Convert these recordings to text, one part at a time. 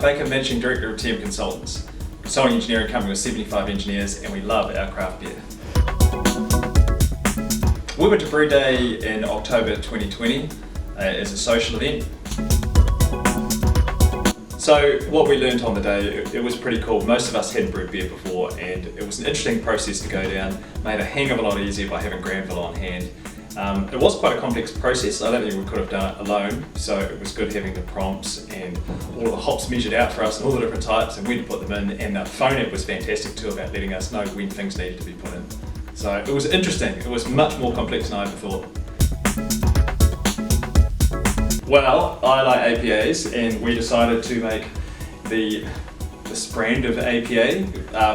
Baker, Managing Director of TM Consultants, consulting engineering company with 75 engineers, and we love our craft beer. We went to Brew Day in October 2020 as a social event. So what we learned on the day, it was pretty cool. Most of us hadn't brewed beer before, and it was an interesting process to go down, made a hang of a lot easier by having Granville on hand. It was quite a complex process. I don't think we could have done it alone, so it was good having the prompts and all the hops measured out for us and all the different types and when to put them in, and the phone app was fantastic too about letting us know when things needed to be put in. So it was interesting. It was much more complex than I ever thought. Well, I like APAs, and we decided to make this brand of APA.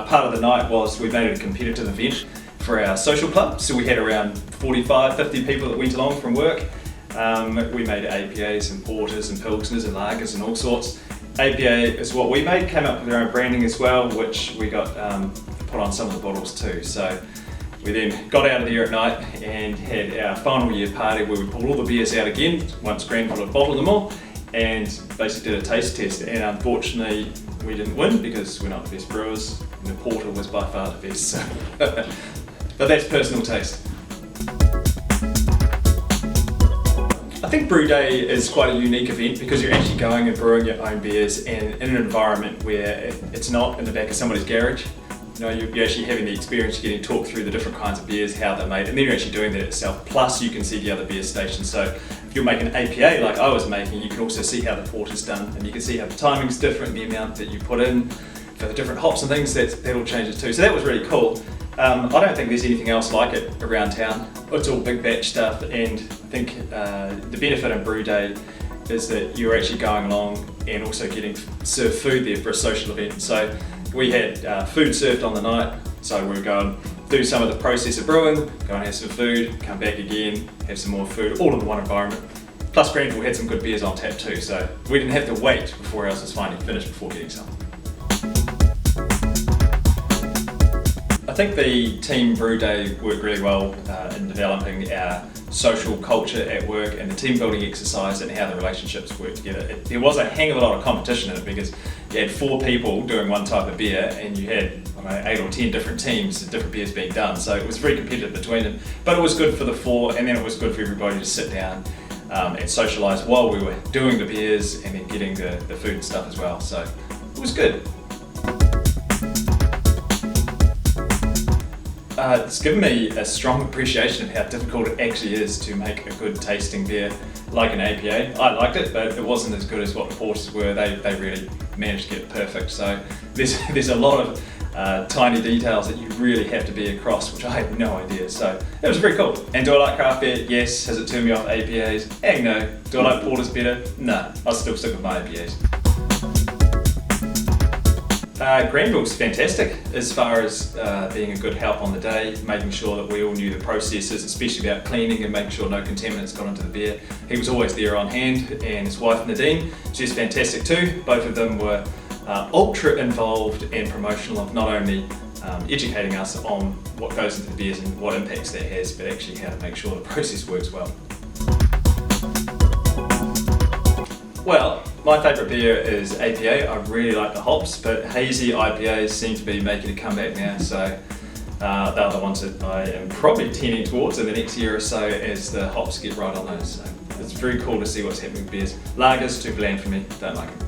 Part of the night was we made it a competitive event for our social club, so we had around 45, 50 people that went along from work. We made APAs and porters and pilsners and lagers and all sorts. APA is what we made, came up with our own branding as well, which we got put on some of the bottles too. So we then got out of there at night and had our final year party where we pulled all the beers out again once Granville had bottled them all, and basically did a taste test. And unfortunately we didn't win because we're not the best brewers, and the porter was by far the best. So but that's personal taste. I think Brew Day is quite a unique event because you're actually going and brewing your own beers and in an environment where it's not in the back of somebody's garage. You know, you're actually having the experience of getting talked through the different kinds of beers, how they're made, and then you're actually doing that itself. Plus you can see the other beer stations. So if you're making APA like I was making, you can also see how the porter's done, and you can see how the timing's different, the amount that you put in for the different hops and things, that all changes too. So that was really cool. I don't think there's anything else like it around town. It's all big batch stuff, and I think the benefit of Brew Day is that you're actually going along and also getting served food there for a social event. So we had food served on the night, so we were going do some of the process of brewing, go and have some food, come back again, have some more food, all in one environment. Plus Granville had some good beers on tap too, so we didn't have to wait before ours was finally finished before getting some. I think the team Brew Day worked really well in developing our social culture at work and the team building exercise and how the relationships work together. There was a hang of a lot of competition in it because you had 4 people doing one type of beer and you had 8 or 10 different teams and different beers being done, so it was very competitive between them, but it was good for the 4, and then it was good for everybody to sit down and socialise while we were doing the beers and then getting the food and stuff as well, so it was good. It's given me a strong appreciation of how difficult it actually is to make a good tasting beer like an APA. I liked it, but it wasn't as good as what the porters were. They really managed to get it perfect. So there's a lot of tiny details that you really have to be across, which I had no idea. So it was very cool. And do I like craft beer? Yes. Has it turned me off APAs? Heck no. Do I like porters better? No. I'll still stick with my APAs. Granville's fantastic as far as being a good help on the day, making sure that we all knew the processes, especially about cleaning and making sure no contaminants got into the beer. He was always there on hand, and his wife Nadine, she's fantastic too. Both of them were ultra involved and promotional of not only educating us on what goes into the beers and what impacts that has, but actually how to make sure the process works well. Well, my favourite beer is APA. I really like the hops, but hazy IPAs seem to be making a comeback now, so they're the ones that I am probably tending towards in the next year or so as the hops get right on those. So it's very cool to see what's happening with beers. Lagers, too bland for me, don't like them.